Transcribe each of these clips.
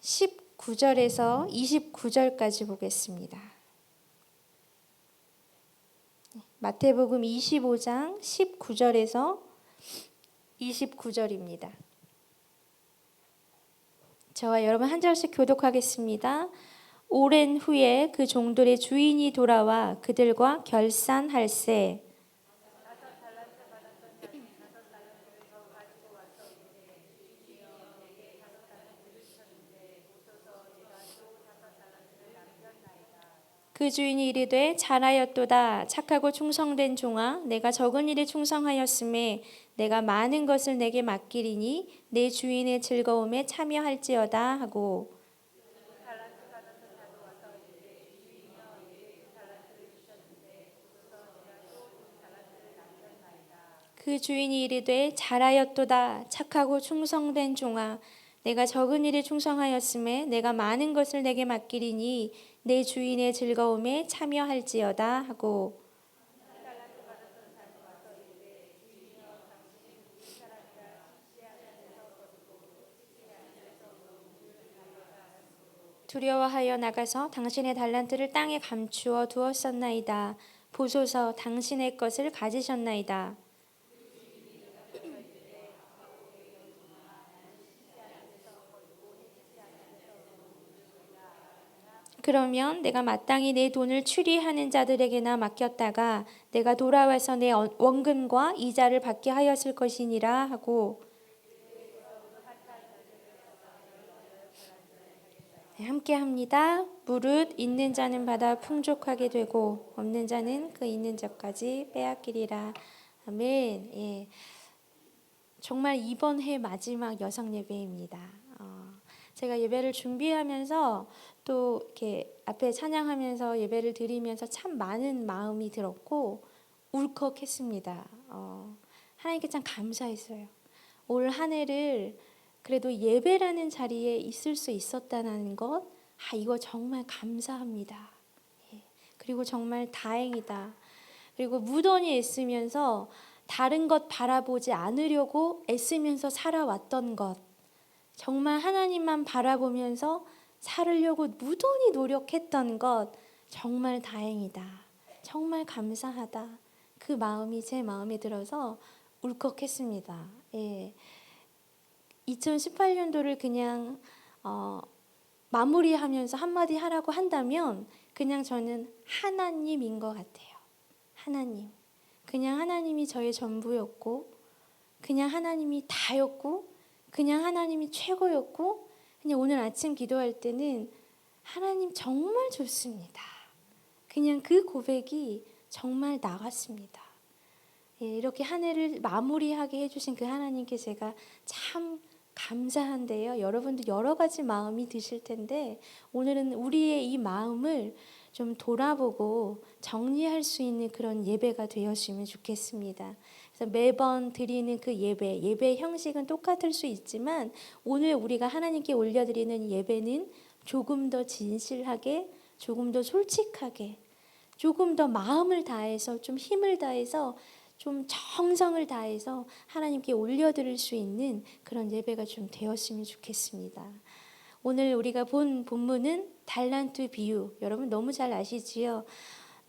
19절에서 29절까지 보겠습니다. 마태복음 25장 19절에서 29절입니다. 저와 여러분 한 절씩 교독하겠습니다. 오랜 후에 그 종들의 주인이 돌아와 그들과 결산할세. 그 주인이 이르되 잘하였도다 착하고 충성된 종아 내가 적은 일에 충성하였음에 내가 많은 것을 내게 맡기리니 내 주인의 즐거움에 참여할지어다 하고 그 주인이 이르되 잘하였도다 착하고 충성된 종아 내가 적은 일에 충성하였음에 내가 많은 것을 내게 맡기리니 내 주인의 즐거움에 참여할지어다 하고 두려워하여 나가서 당신의 달란트를 땅에 감추어 두었었나이다. 보소서 당신의 것을 가지셨나이다. 그러면 내가 마땅히 내 돈을 추리하는 자들에게나 맡겼다가 내가 돌아와서 내 원금과 이자를 받게 하였을 것이니라 하고 함께 합니다. 무릇 있는 자는 받아 풍족하게 되고 없는 자는 그 있는 자까지 빼앗기리라. 아멘. 예. 정말 이번 해 마지막 여성 예배입니다. 제가 예배를 준비하면서 또 이렇게 앞에 찬양하면서 예배를 드리면서 참 많은 마음이 들었고 울컥했습니다. 하나님께 참 감사했어요. 올 한 해를 그래도 예배라는 자리에 있을 수 있었다는 것, 이거 정말 감사합니다. 예. 그리고 정말 다행이다. 그리고 무던히 애쓰면서 다른 것 바라보지 않으려고 애쓰면서 살아왔던 것, 정말 하나님만 바라보면서 살으려고 무던히 노력했던 것, 정말 다행이다. 정말 감사하다. 그 마음이 제 마음에 들어서 울컥했습니다. 예. 2018년도를 그냥 마무리하면서 한마디 하라고 한다면 그냥 저는 하나님인 것 같아요. 하나님. 그냥 하나님이 저의 전부였고 그냥 하나님이 다였고 그냥 하나님이 최고였고 그냥 오늘 아침 기도할 때는 하나님 정말 좋습니다. 그냥 그 고백이 정말 나갔습니다. 예, 이렇게 한 해를 마무리하게 해주신 그 하나님께 제가 참 감사한데요. 여러분도 여러 가지 마음이 드실 텐데 오늘은 우리의 이 마음을 좀 돌아보고 정리할 수 있는 그런 예배가 되었으면 좋겠습니다. 그래서 매번 드리는 그 예배 형식은 똑같을 수 있지만 오늘 우리가 하나님께 올려드리는 예배는 조금 더 진실하게, 조금 더 솔직하게, 조금 더 마음을 다해서 좀 힘을 다해서 좀 정성을 다해서 하나님께 올려드릴 수 있는 그런 예배가 좀 되었으면 좋겠습니다. 오늘 우리가 본 본문은 달란트 비유. 여러분 너무 잘 아시지요?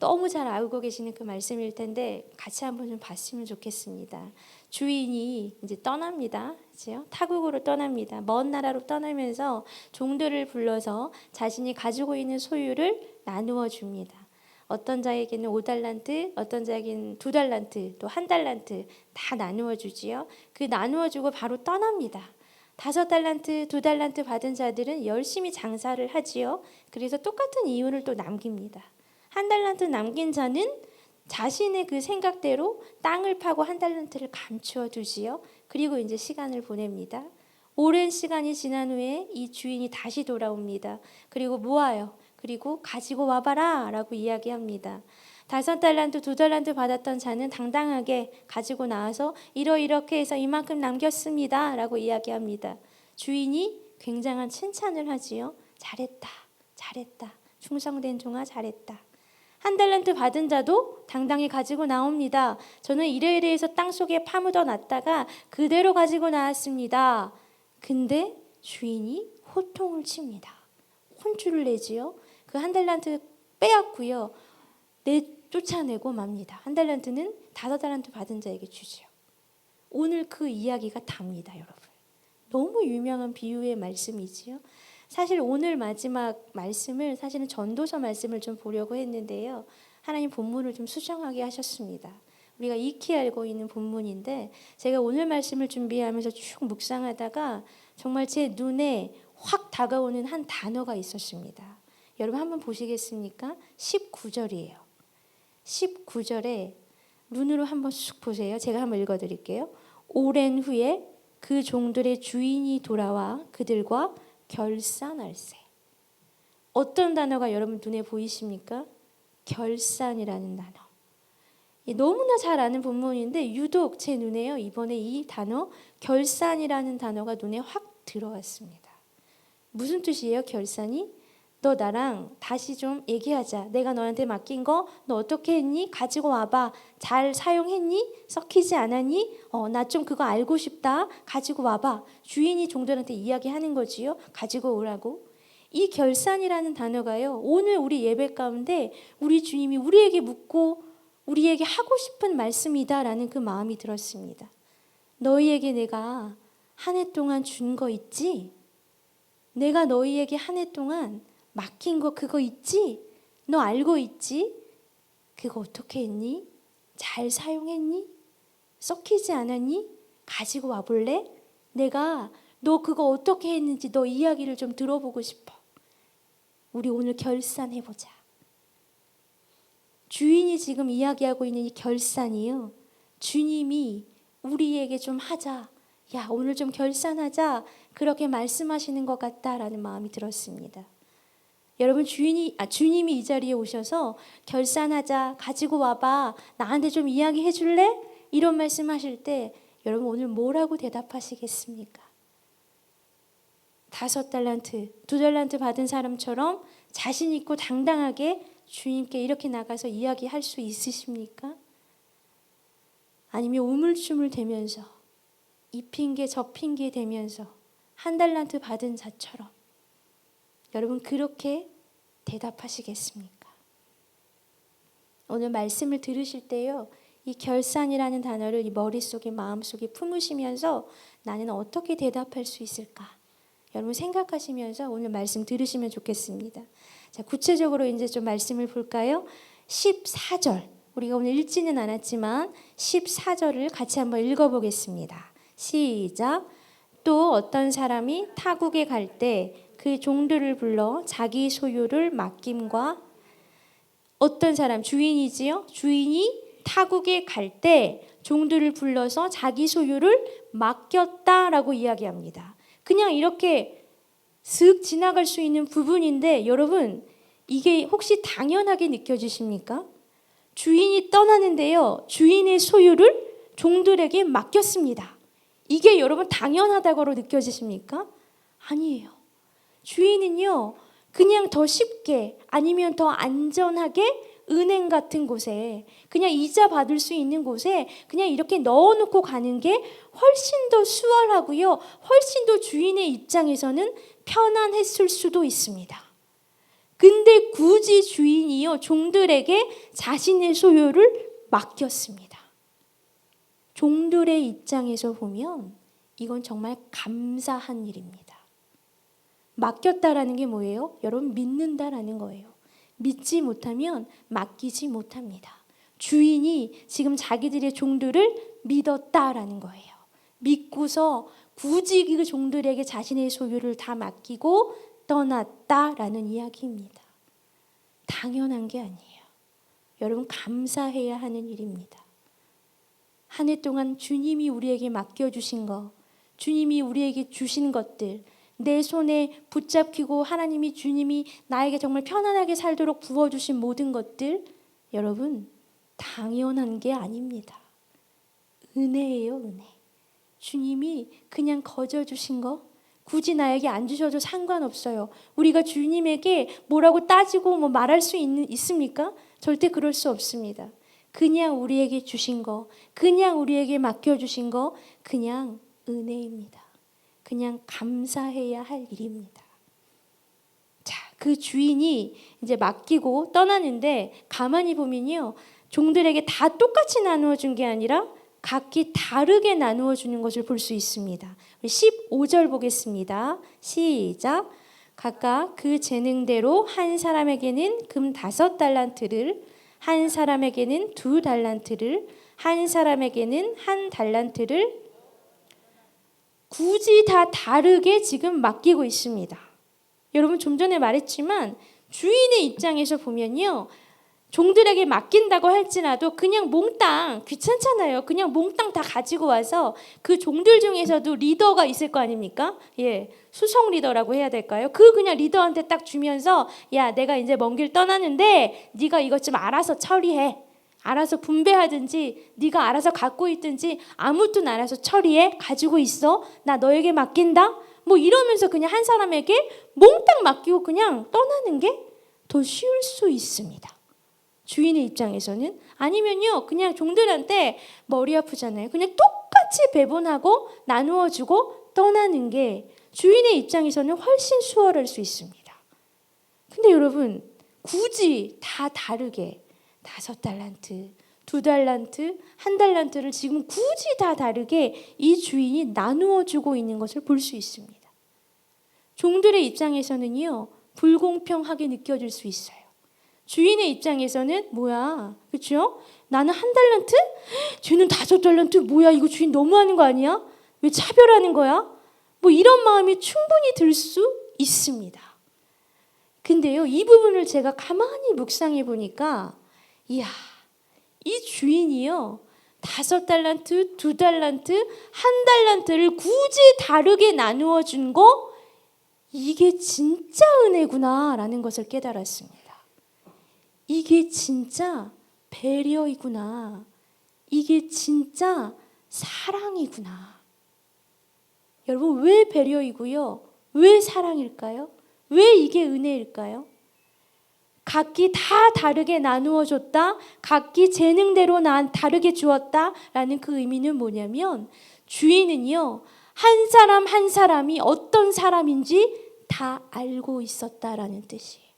너무 잘 알고 계시는 그 말씀일 텐데 같이 한번 좀 봤으면 좋겠습니다. 주인이 이제 떠납니다. 그렇죠? 타국으로 떠납니다. 먼 나라로 떠나면서 종들을 불러서 자신이 가지고 있는 소유를 나누어 줍니다. 어떤 자에게는 5달란트, 어떤 자에게는 2달란트, 또 1달란트 다 나누어 주지요. 그 나누어 주고 바로 떠납니다. 5달란트, 2달란트 받은 자들은 열심히 장사를 하지요. 그래서 똑같은 이윤을 또 남깁니다. 1달란트 남긴 자는 자신의 그 생각대로 땅을 파고 1달란트를 감추어 두지요. 그리고 이제 시간을 보냅니다. 오랜 시간이 지난 후에 이 주인이 다시 돌아옵니다. 그리고 모아요. 그리고 가지고 와봐라 라고 이야기합니다. 5달란트, 2달란트 받았던 자는 당당하게 가지고 나와서 이렇게 해서 이만큼 남겼습니다 라고 이야기합니다. 주인이 굉장한 칭찬을 하지요. 잘했다, 잘했다. 충성된 종아 잘했다. 1달란트 받은 자도 당당히 가지고 나옵니다. 저는 이래해서 땅속에 파묻어 놨다가 그대로 가지고 나왔습니다. 근데 주인이 호통을 칩니다. 혼쭐을 내지요. 그 한 달란트 빼앗고요. 쫓아내고 맙니다. 한 달란트는 5달란트 받은 자에게 주지요. 오늘 그 이야기가 답니다, 여러분. 너무 유명한 비유의 말씀이지요. 사실 오늘 마지막 말씀을 사실은 전도서 말씀을 좀 보려고 했는데요. 하나님 본문을 좀 수정하게 하셨습니다. 우리가 익히 알고 있는 본문인데 제가 오늘 말씀을 준비하면서 쭉 묵상하다가 정말 제 눈에 확 다가오는 한 단어가 있었습니다. 여러분 한번 보시겠습니까? 19절이에요. 19절에 눈으로 한번 쑥 보세요. 제가 한번 읽어드릴게요. 오랜 후에 그 종들의 주인이 돌아와 그들과 결산할세. 어떤 단어가 여러분 눈에 보이십니까? 결산이라는 단어. 너무나 잘 아는 본문인데 유독 제 눈에요. 이번에 이 단어 결산이라는 단어가 눈에 확 들어왔습니다. 무슨 뜻이에요? 결산이? 너 나랑 다시 좀 얘기하자. 내가 너한테 맡긴 거 너 어떻게 했니? 가지고 와봐. 잘 사용했니? 썩히지 않았니? 나 좀 그거 알고 싶다. 가지고 와봐. 주인이 종들한테 이야기하는 거지요. 가지고 오라고. 이 결산이라는 단어가요. 오늘 우리 예배 가운데 우리 주님이 우리에게 묻고 우리에게 하고 싶은 말씀이다라는 그 마음이 들었습니다. 너희에게 내가 한 해 동안 준 거 있지? 내가 너희에게 한 해 동안 맡긴 거 그거 있지? 너 알고 있지? 그거 어떻게 했니? 잘 사용했니? 썩히지 않았니? 가지고 와볼래? 내가 너 그거 어떻게 했는지 너 이야기를 좀 들어보고 싶어. 우리 오늘 결산해보자. 주인이 지금 이야기하고 있는 이 결산이요. 주님이 우리에게 좀 하자. 야, 오늘 좀 결산하자. 그렇게 말씀하시는 것 같다라는 마음이 들었습니다. 여러분 주님이 이 자리에 오셔서 결산하자, 가지고 와봐, 나한테 좀 이야기해 줄래? 이런 말씀하실 때 여러분 오늘 뭐라고 대답하시겠습니까? 5달란트, 2달란트 받은 사람처럼 자신 있고 당당하게 주님께 이렇게 나가서 이야기할 수 있으십니까? 아니면 우물쭈물 대면서 이 핑계 저 핑계 대면서 1달란트 받은 자처럼 여러분 그렇게 대답하시겠습니까? 오늘 말씀을 들으실 때요. 이 결산이라는 단어를 이 머릿속에 마음속에 품으시면서 나는 어떻게 대답할 수 있을까? 여러분 생각하시면서 오늘 말씀 들으시면 좋겠습니다. 자, 구체적으로 이제 좀 말씀을 볼까요? 14절. 우리가 오늘 읽지는 않았지만 14절을 같이 한번 읽어보겠습니다. 시작. 또 어떤 사람이 타국에 갈 때 그 종들을 불러 자기 소유를 맡김과 어떤 사람 주인이지요. 주인이 타국에 갈 때 종들을 불러서 자기 소유를 맡겼다라고 이야기합니다. 그냥 이렇게 슥 지나갈 수 있는 부분인데 여러분 이게 혹시 당연하게 느껴지십니까? 주인이 떠나는데요. 주인의 소유를 종들에게 맡겼습니다. 이게 여러분 당연하다고 느껴지십니까? 아니에요. 주인은요. 그냥 더 쉽게 아니면 더 안전하게 은행 같은 곳에 그냥 이자 받을 수 있는 곳에 그냥 이렇게 넣어놓고 가는 게 훨씬 더 수월하고요. 훨씬 더 주인의 입장에서는 편안했을 수도 있습니다. 근데 굳이 주인이요. 종들에게 자신의 소유를 맡겼습니다. 종들의 입장에서 보면 이건 정말 감사한 일입니다. 맡겼다라는 게 뭐예요? 여러분 믿는다라는 거예요. 믿지 못하면 맡기지 못합니다. 주인이 지금 자기들의 종들을 믿었다라는 거예요. 믿고서 굳이 그 종들에게 자신의 소유를 다 맡기고 떠났다라는 이야기입니다. 당연한 게 아니에요. 여러분 감사해야 하는 일입니다. 한 해 동안 주님이 우리에게 맡겨주신 거, 주님이 우리에게 주신 것들, 내 손에 붙잡히고 하나님이 주님이 나에게 정말 편안하게 살도록 부어주신 모든 것들 여러분 당연한 게 아닙니다. 은혜예요. 은혜. 주님이 그냥 거저주신 거 굳이 나에게 안 주셔도 상관없어요. 우리가 주님에게 뭐라고 따지고 말할 수 있습니까? 절대 그럴 수 없습니다. 그냥 우리에게 주신 거, 그냥 우리에게 맡겨주신 거 그냥 은혜입니다. 그냥 감사해야 할 일입니다. 자, 그 주인이 이제 맡기고 떠나는데 가만히 보면요, 종들에게 다 똑같이 나누어 준 게 아니라 각기 다르게 나누어 주는 것을 볼 수 있습니다. 15절 보겠습니다. 시작. 각각 그 재능대로 한 사람에게는 금 5달란트를, 한 사람에게는 2달란트를, 한 사람에게는 1달란트를 굳이 다 다르게 지금 맡기고 있습니다. 여러분, 좀 전에 말했지만 주인의 입장에서 보면요, 종들에게 맡긴다고 할지라도 그냥 몽땅, 귀찮잖아요. 그냥 몽땅 다 가지고 와서 그 종들 중에서도 리더가 있을 거 아닙니까? 예, 수송 리더라고 해야 될까요? 그 그냥 리더한테 딱 주면서, 야, 내가 이제 먼 길 떠나는데 네가 이것 좀 알아서 처리해. 알아서 분배하든지 네가 알아서 갖고 있든지 아무튼 알아서 처리해. 가지고 있어. 나 너에게 맡긴다. 뭐 이러면서 그냥 한 사람에게 몽땅 맡기고 그냥 떠나는 게 더 쉬울 수 있습니다. 주인의 입장에서는. 아니면요, 그냥 종들한테 머리 아프잖아요. 그냥 똑같이 배분하고 나누어주고 떠나는 게 주인의 입장에서는 훨씬 수월할 수 있습니다. 근데 여러분, 굳이 다 다르게 5달란트, 2달란트, 1달란트를 지금 굳이 다 다르게 이 주인이 나누어주고 있는 것을 볼 수 있습니다. 종들의 입장에서는요, 불공평하게 느껴질 수 있어요. 주인의 입장에서는 뭐야, 그렇죠? 나는 1달란트? 쟤는 5달란트? 뭐야, 이거 주인 너무하는 거 아니야? 왜 차별하는 거야? 뭐 이런 마음이 충분히 들 수 있습니다. 근데요, 이 부분을 제가 가만히 묵상해 보니까, 이야, 이 주인이요, 5달란트, 2달란트, 1달란트를 굳이 다르게 나누어 준 거, 이게 진짜 은혜구나 라는 것을 깨달았습니다. 이게 진짜 배려이구나. 이게 진짜 사랑이구나. 여러분, 왜 배려이고요? 왜 사랑일까요? 왜 이게 은혜일까요? 각기 다 다르게 나누어 줬다. 각기 재능대로 다르게 주었다. 라는 그 의미는 뭐냐면, 주인은요, 한 사람 한 사람이 어떤 사람인지 다 알고 있었다라는 뜻이에요.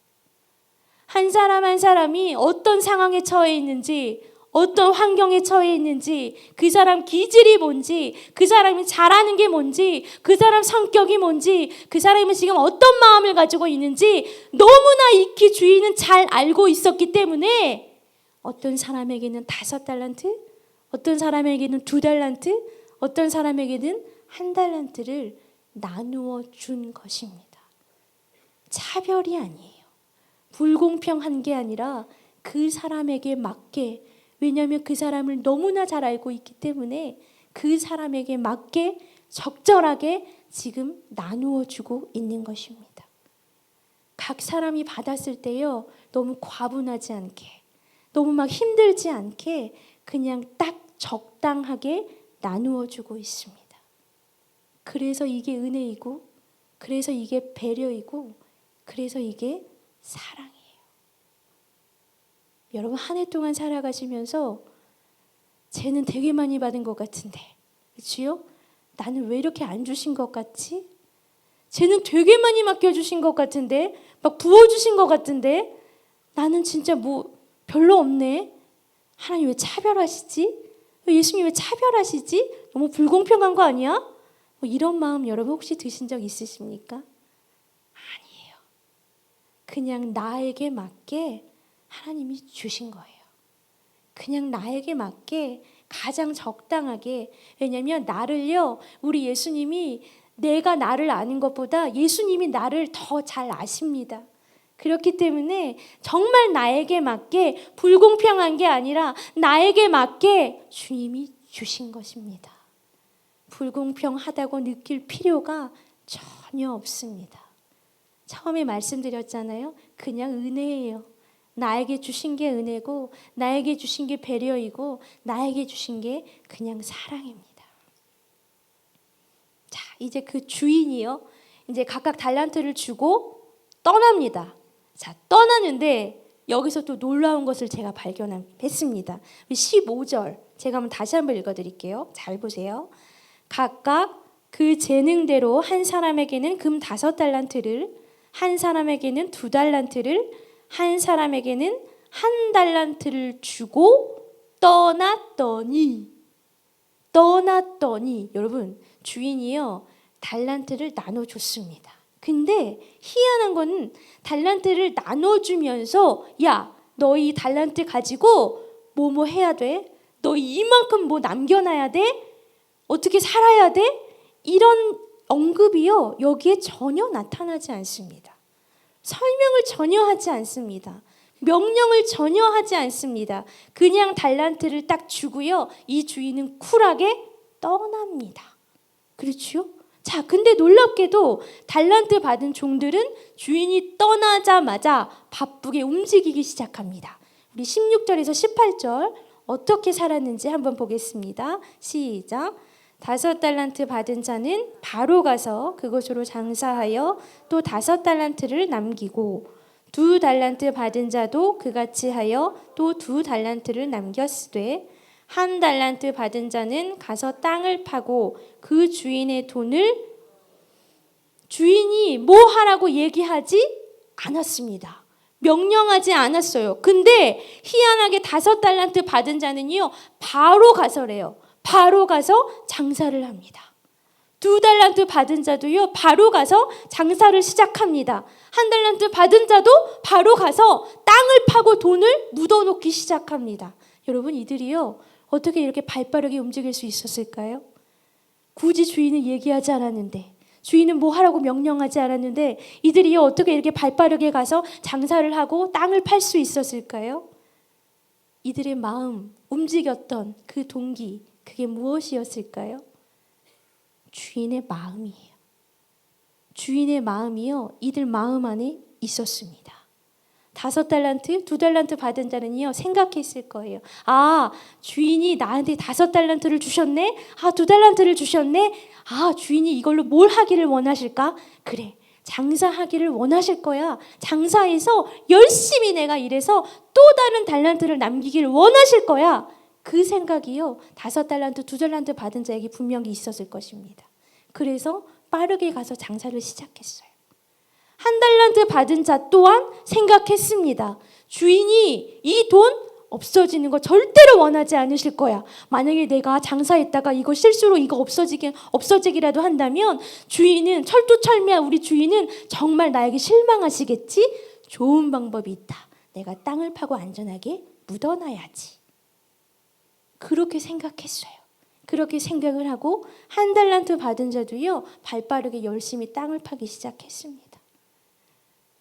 한 사람 한 사람이 어떤 상황에 처해 있는지, 어떤 환경에 처해 있는지, 그 사람 기질이 뭔지, 그 사람이 잘하는 게 뭔지, 그 사람 성격이 뭔지, 그 사람이 지금 어떤 마음을 가지고 있는지 너무나 익히 주인은 잘 알고 있었기 때문에 어떤 사람에게는 5달란트, 어떤 사람에게는 2달란트, 어떤 사람에게는 1달란트를 나누어 준 것입니다. 차별이 아니에요. 불공평한 게 아니라 그 사람에게 맞게, 왜냐하면 그 사람을 너무나 잘 알고 있기 때문에 그 사람에게 맞게 적절하게 지금 나누어 주고 있는 것입니다. 각 사람이 받았을 때요, 너무 과분하지 않게, 너무 막 힘들지 않게 그냥 딱 적당하게 나누어 주고 있습니다. 그래서 이게 은혜이고, 그래서 이게 배려이고, 그래서 이게 사랑이에요. 여러분, 한 해 동안 살아가시면서 쟤는 되게 많이 받은 것 같은데, 그렇지요? 나는 왜 이렇게 안 주신 것 같지? 쟤는 되게 많이 맡겨주신 것 같은데, 막 부어주신 것 같은데, 나는 진짜 뭐 별로 없네. 하나님 왜 차별하시지? 예수님 왜 차별하시지? 너무 불공평한 거 아니야? 뭐 이런 마음 여러분 혹시 드신 적 있으십니까? 아니에요. 그냥 나에게 맞게 하나님이 주신 거예요. 그냥 나에게 맞게 가장 적당하게. 왜냐하면 나를요, 우리 예수님이 내가 나를 아는 것보다 예수님이 나를 더 잘 아십니다. 그렇기 때문에 정말 나에게 맞게, 불공평한 게 아니라 나에게 맞게 주님이 주신 것입니다. 불공평하다고 느낄 필요가 전혀 없습니다. 처음에 말씀드렸잖아요. 그냥 은혜예요. 나에게 주신 게 은혜고, 나에게 주신 게 배려이고, 나에게 주신 게 그냥 사랑입니다. 자, 이제 그 주인이요, 이제 각각 달란트를 주고 떠납니다. 자, 떠나는데 여기서 또 놀라운 것을 제가 발견했습니다. 15절 제가 한번 다시 한번 읽어드릴게요. 잘 보세요. 각각 그 재능대로 한 사람에게는 금 5달란트를, 한 사람에게는 2달란트를, 한 사람에게는 1달란트를 주고 떠났더니 여러분, 주인이요 달란트를 나눠줬습니다. 근데 희한한 건 달란트를 나눠주면서 야, 너 이 달란트 가지고 뭐 해야 돼? 너 이만큼 뭐 남겨놔야 돼? 어떻게 살아야 돼? 이런 언급이요 여기에 전혀 나타나지 않습니다. 설명을 전혀 하지 않습니다. 명령을 전혀 하지 않습니다. 그냥 달란트를 딱 주고요, 이 주인은 쿨하게 떠납니다. 그렇죠? 자, 근데 놀랍게도 달란트 받은 종들은 주인이 떠나자마자 바쁘게 움직이기 시작합니다. 우리 16절에서 18절 어떻게 살았는지 한번 보겠습니다. 시작. 5달란트 받은 자는 바로 가서 그것으로 장사하여 또 5달란트를 남기고 2달란트 받은 자도 그같이 하여 또 2달란트를 남겼으되 1달란트 받은 자는 가서 땅을 파고 그 주인의 돈을, 주인이 뭐 하라고 얘기하지 않았습니다. 명령하지 않았어요. 근데 희한하게 5달란트 받은 자는요 바로 가서래요. 바로 가서 장사를 합니다. 2달란트 받은 자도요 바로 가서 장사를 시작합니다. 1달란트 받은 자도 바로 가서 땅을 파고 돈을 묻어놓기 시작합니다. 여러분, 이들이요 어떻게 이렇게 발빠르게 움직일 수 있었을까요? 굳이 주인은 얘기하지 않았는데, 주인은 뭐 하라고 명령하지 않았는데 이들이요 어떻게 이렇게 발빠르게 가서 장사를 하고 땅을 팔 수 있었을까요? 이들의 마음, 움직였던 그 동기, 그게 무엇이었을까요? 주인의 마음이에요. 주인의 마음이요 이들 마음 안에 있었습니다. 5달란트, 2달란트 받은 자는요 생각했을 거예요. 아, 주인이 나한테 5달란트를 주셨네? 아, 2달란트를 주셨네? 아, 주인이 이걸로 뭘 하기를 원하실까? 그래, 장사하기를 원하실 거야. 장사해서 열심히 내가 일해서 또 다른 달란트를 남기기를 원하실 거야. 그 생각이요 5달란트, 2달란트 받은 자에게 분명히 있었을 것입니다. 그래서 빠르게 가서 장사를 시작했어요. 1달란트 받은 자 또한 생각했습니다. 주인이 이 돈 없어지는 거 절대로 원하지 않으실 거야. 만약에 내가 장사했다가 이거 실수로 이거 없어지기라도 한다면 주인은, 철두철미한 우리 주인은 정말 나에게 실망하시겠지? 좋은 방법이 있다. 내가 땅을 파고 안전하게 묻어놔야지. 그렇게 생각했어요. 그렇게 생각을 하고 1달란트 받은 자도요 발빠르게 열심히 땅을 파기 시작했습니다.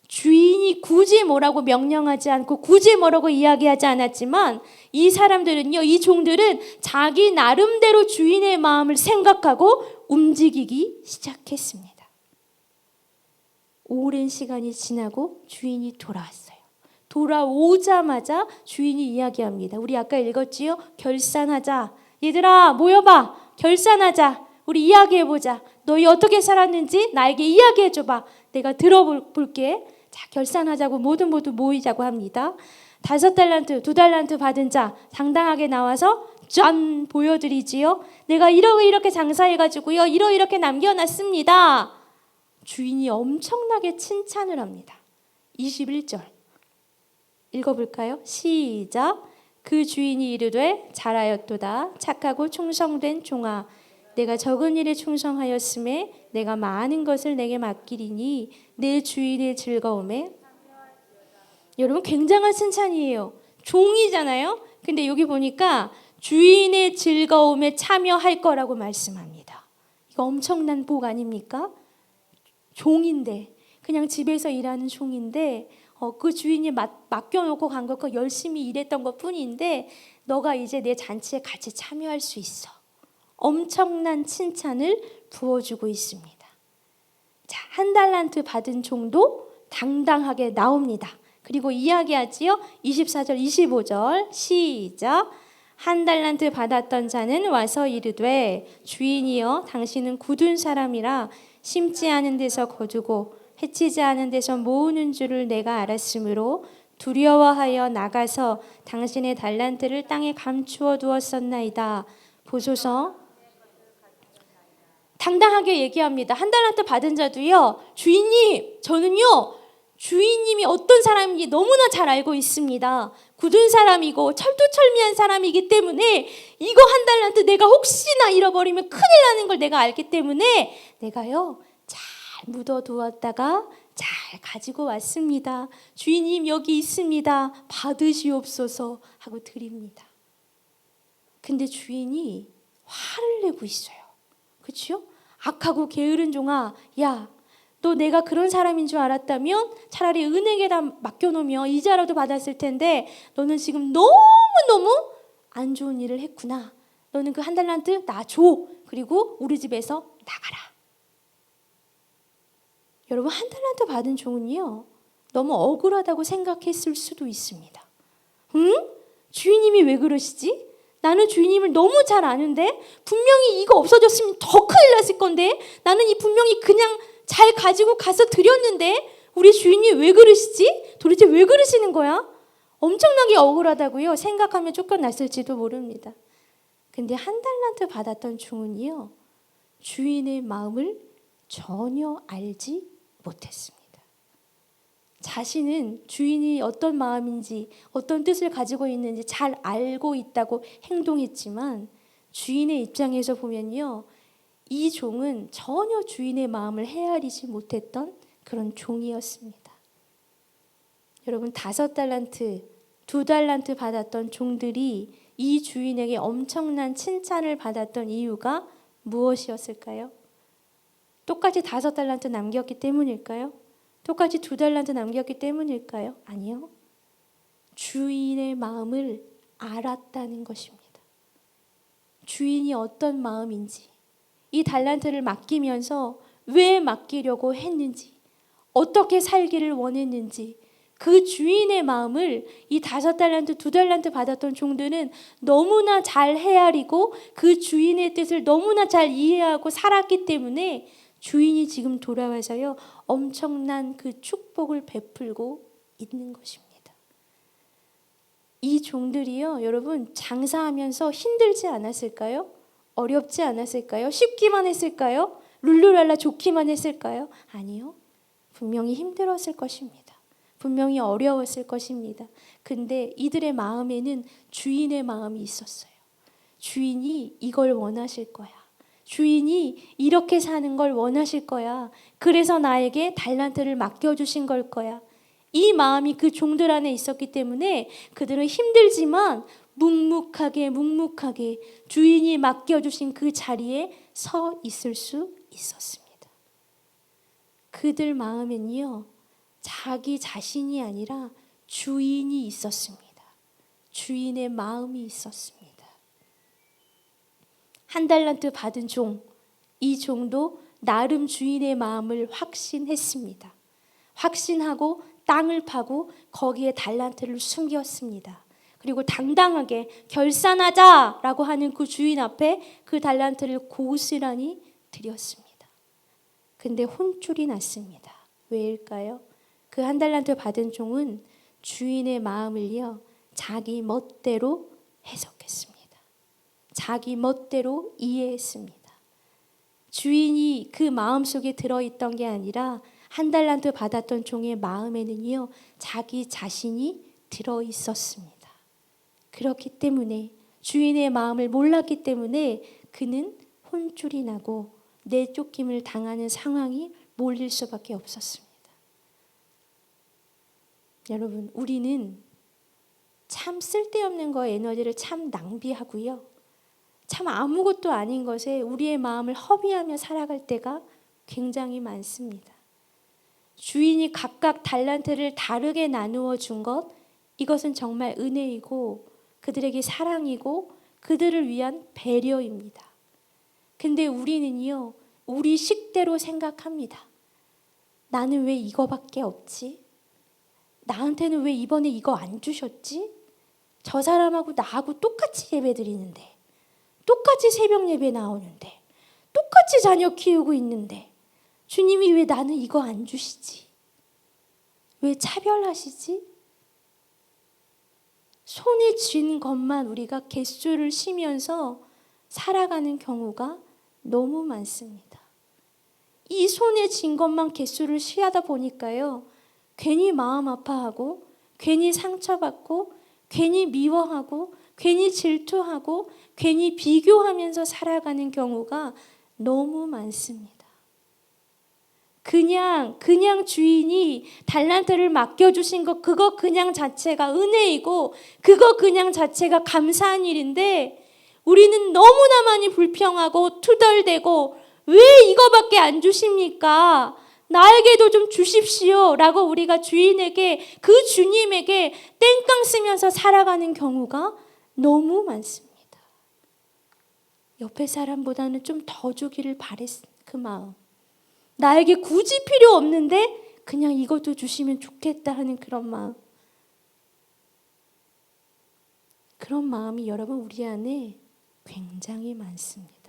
주인이 굳이 뭐라고 명령하지 않고 굳이 뭐라고 이야기하지 않았지만 이 사람들은요, 이 종들은 자기 나름대로 주인의 마음을 생각하고 움직이기 시작했습니다. 오랜 시간이 지나고 주인이 돌아왔어요. 돌아오자마자 주인이 이야기합니다. 우리 아까 읽었지요? 결산하자. 얘들아 모여봐. 결산하자. 우리 이야기해보자. 너희 어떻게 살았는지 나에게 이야기해줘봐. 내가 들어볼게. 자, 결산하자고 모두 모이자고 합니다. 5달란트, 2달란트 받은 자 당당하게 나와서 짠 보여드리지요. 내가 이렇게 장사해가지고요 이렇게 남겨놨습니다. 주인이 엄청나게 칭찬을 합니다. 21절 읽어볼까요? 시작. 그 주인이 이르되 잘하였도다. 착하고 충성된 종아, 내가 적은 일에 충성하였음에 내가 많은 것을 내게 맡기리니 내 주인의 즐거움에. 여러분, 굉장한 칭찬이에요. 종이잖아요. 근데 여기 보니까 주인의 즐거움에 참여할 거라고 말씀합니다. 이거 엄청난 복 아닙니까? 종인데, 그냥 집에서 일하는 종인데 그 주인이 맡겨놓고 간 거 열심히 일했던 것 뿐인데 너가 이제 내 잔치에 같이 참여할 수 있어. 엄청난 칭찬을 부어주고 있습니다. 자, 1달란트 받은 종도 당당하게 나옵니다. 그리고 이야기하지요. 24절 25절 시작. 1달란트 받았던 자는 와서 이르되 주인이여 당신은 굳은 사람이라 심지 않은 데서 거두고 해치지 않은 데서 모으는 줄을 내가 알았으므로 두려워하여 나가서 당신의 달란트를 땅에 감추어 두었었나이다. 보소서, 당당하게 얘기합니다. 한 달란트 받은 자도요, 주인님, 저는요 주인님이 어떤 사람인지 너무나 잘 알고 있습니다. 굳은 사람이고 철두철미한 사람이기 때문에 이거 한 달란트 내가 혹시나 잃어버리면 큰일 나는 걸 내가 알기 때문에 내가요 잘 묻어두었다가 잘 가지고 왔습니다. 주인님 여기 있습니다. 받으시옵소서 하고 드립니다. 근데 주인이 화를 내고 있어요. 그렇죠? 악하고 게으른 종아, 야, 너 내가 그런 사람인 줄 알았다면 차라리 은행에다 맡겨놓으면 이자라도 받았을 텐데 너는 지금 너무너무 안 좋은 일을 했구나. 너는 그 한 달란트 나 줘. 그리고 우리 집에서 나가라. 여러분, 한 달란트 받은 종은요 너무 억울하다고 생각했을 수도 있습니다. 응? 주인님이 왜 그러시지? 나는 주인님을 너무 잘 아는데 분명히 이거 없어졌으면 더 큰일 났을 건데 나는 이 분명히 그냥 잘 가지고 가서 드렸는데 우리 주인님 왜 그러시지? 도대체 왜 그러시는 거야? 엄청나게 억울하다고요 생각하면 쫓겨났을지도 모릅니다. 근데 한 달란트 받았던 종은요 주인의 마음을 전혀 알지 못했습니다. 자신은 주인이 어떤 마음인지 어떤 뜻을 가지고 있는지 잘 알고 있다고 행동했지만 주인의 입장에서 보면요 이 종은 전혀 주인의 마음을 헤아리지 못했던 그런 종이었습니다. 여러분 5달란트, 2달란트 받았던 종들이 이 주인에게 엄청난 칭찬을 받았던 이유가 무엇이었을까요? 똑같이 5달란트 남겼기 때문일까요? 똑같이 2달란트 남겼기 때문일까요? 아니요. 주인의 마음을 알았다는 것입니다. 주인이 어떤 마음인지, 이 달란트를 맡기면서 왜 맡기려고 했는지, 어떻게 살기를 원했는지, 그 주인의 마음을 이 5달란트, 2달란트 받았던 종들은 너무나 잘 헤아리고 그 주인의 뜻을 너무나 잘 이해하고 살았기 때문에 주인이 지금 돌아와서요 엄청난 그 축복을 베풀고 있는 것입니다. 이 종들이요 여러분 장사하면서 힘들지 않았을까요? 어렵지 않았을까요? 쉽기만 했을까요? 룰루랄라 좋기만 했을까요? 아니요. 분명히 힘들었을 것입니다. 분명히 어려웠을 것입니다. 근데 이들의 마음에는 주인의 마음이 있었어요. 주인이 이걸 원하실 거야. 주인이 이렇게 사는 걸 원하실 거야. 그래서 나에게 달란트를 맡겨주신 걸 거야. 이 마음이 그 종들 안에 있었기 때문에 그들은 힘들지만 묵묵하게 주인이 맡겨주신 그 자리에 서 있을 수 있었습니다. 그들 마음에는요 자기 자신이 아니라 주인이 있었습니다. 주인의 마음이 있었습니다. 한 달란트 받은 종, 이 종도 나름 주인의 마음을 확신했습니다. 확신하고 땅을 파고 거기에 달란트를 숨겼습니다. 그리고 당당하게 결산하자라고 하는 그 주인 앞에 그 달란트를 고스란히 드렸습니다. 근데 혼쭐이 났습니다. 왜일까요? 그 한 달란트 받은 종은 주인의 마음을요 자기 멋대로 해석했습니다. 자기 멋대로 이해했습니다. 주인이 그 마음속에 들어있던 게 아니라 한 달란트 받았던 종의 마음에는요 자기 자신이 들어있었습니다. 그렇기 때문에 주인의 마음을 몰랐기 때문에 그는 혼쭐이 나고 내쫓김을 당하는 상황이 몰릴 수밖에 없었습니다. 여러분 우리는 참 쓸데없는 거에 에너지를 참 낭비하고요. 참 아무것도 아닌 것에 우리의 마음을 허비하며 살아갈 때가 굉장히 많습니다. 주인이 각각 달란트를 다르게 나누어 준 것, 이것은 정말 은혜이고 그들에게 사랑이고 그들을 위한 배려입니다. 근데 우리는요, 우리 식대로 생각합니다. 나는 왜 이거밖에 없지? 나한테는 왜 이번에 이거 안 주셨지? 저 사람하고 나하고 똑같이 예배 드리는데, 똑같이 새벽 예배 나오는데, 똑같이 자녀 키우고 있는데 주님이 왜 나는 이거 안 주시지? 왜 차별하시지? 손에 쥔 것만 우리가 개수를 쉬면서 살아가는 경우가 너무 많습니다. 이 손에 쥔 것만 개수를 쉬하다 보니까요. 괜히 마음 아파하고 괜히 상처받고 괜히 미워하고 괜히 질투하고 괜히 비교하면서 살아가는 경우가 너무 많습니다. 그냥 주인이 달란트를 맡겨주신 것 그거 그냥 자체가 은혜이고 그거 그냥 자체가 감사한 일인데 우리는 너무나 많이 불평하고 투덜대고 왜 이거밖에 안 주십니까? 나에게도 좀 주십시오 라고 우리가 주인에게 그 주님에게 땡깡 쓰면서 살아가는 경우가 너무 많습니다. 옆에 사람보다는 좀 더 주기를 바랬 그 마음. 나에게 굳이 필요 없는데 그냥 이것도 주시면 좋겠다 하는 그런 마음. 그런 마음이 여러분 우리 안에 굉장히 많습니다.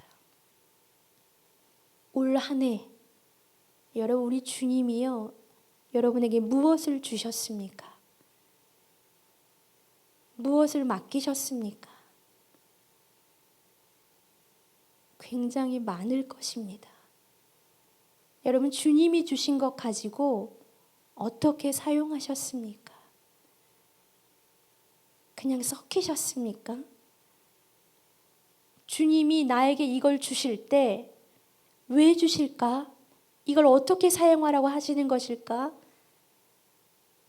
올 한 해 여러분 우리 주님이요 여러분에게 무엇을 주셨습니까? 무엇을 맡기셨습니까? 굉장히 많을 것입니다. 여러분 주님이 주신 것 가지고 어떻게 사용하셨습니까? 그냥 썩히셨습니까? 주님이 나에게 이걸 주실 때 왜 주실까? 이걸 어떻게 사용하라고 하시는 것일까?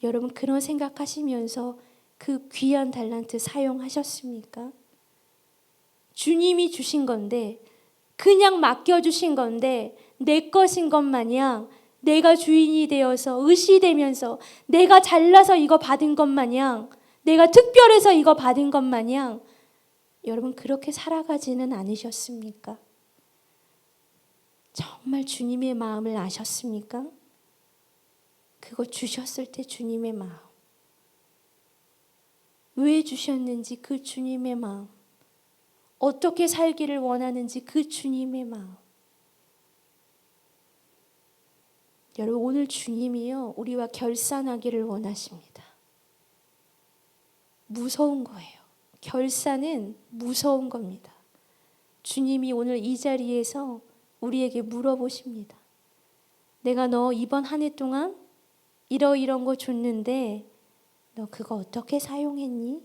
여러분 그런 생각하시면서 그 귀한 달란트 사용하셨습니까? 주님이 주신 건데 그냥 맡겨주신 건데 내 것인 것 마냥 내가 주인이 되어서 의시되면서 내가 잘나서 이거 받은 것 마냥 내가 특별해서 이거 받은 것 마냥 여러분 그렇게 살아가지는 않으셨습니까? 정말 주님의 마음을 아셨습니까? 그거 주셨을 때 주님의 마음. 왜 주셨는지 그 주님의 마음. 어떻게 살기를 원하는지 그 주님의 마음. 여러분 오늘 주님이요 우리와 결산하기를 원하십니다. 무서운 거예요. 결산은 무서운 겁니다. 주님이 오늘 이 자리에서 우리에게 물어보십니다. 내가 너 이번 한 해 동안 이런 거 줬는데 너 그거 어떻게 사용했니?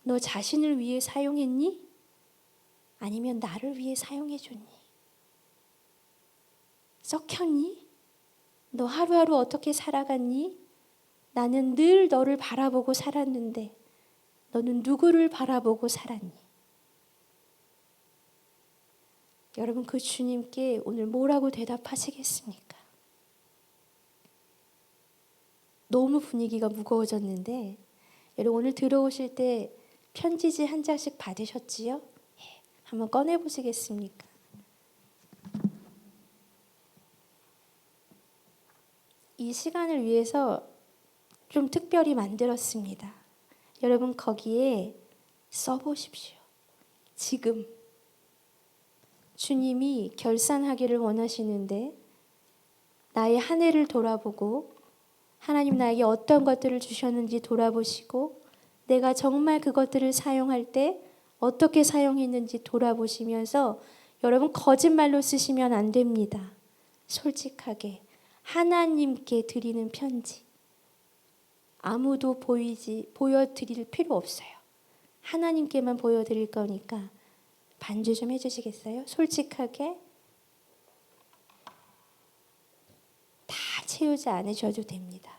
너 자신을 위해 사용했니? 아니면 나를 위해 사용해줬니? 썩혔니? 너 하루하루 어떻게 살아갔니? 나는 늘 너를 바라보고 살았는데 너는 누구를 바라보고 살았니? 여러분 그 주님께 오늘 뭐라고 대답하시겠습니까? 너무 분위기가 무거워졌는데 여러분 오늘 들어오실 때 편지지 한 장씩 받으셨지요? 예, 한번 꺼내보시겠습니까? 이 시간을 위해서 좀 특별히 만들었습니다. 여러분 거기에 써보십시오. 지금 주님이 결산하기를 원하시는데 나의 한 해를 돌아보고 하나님 나에게 어떤 것들을 주셨는지 돌아보시고 내가 정말 그것들을 사용할 때 어떻게 사용했는지 돌아보시면서 여러분 거짓말로 쓰시면 안 됩니다. 솔직하게 하나님께 드리는 편지. 아무도 보여드릴 필요 없어요. 하나님께만 보여드릴 거니까 반주 좀 해주시겠어요? 솔직하게 다 채우지 않으셔도 됩니다.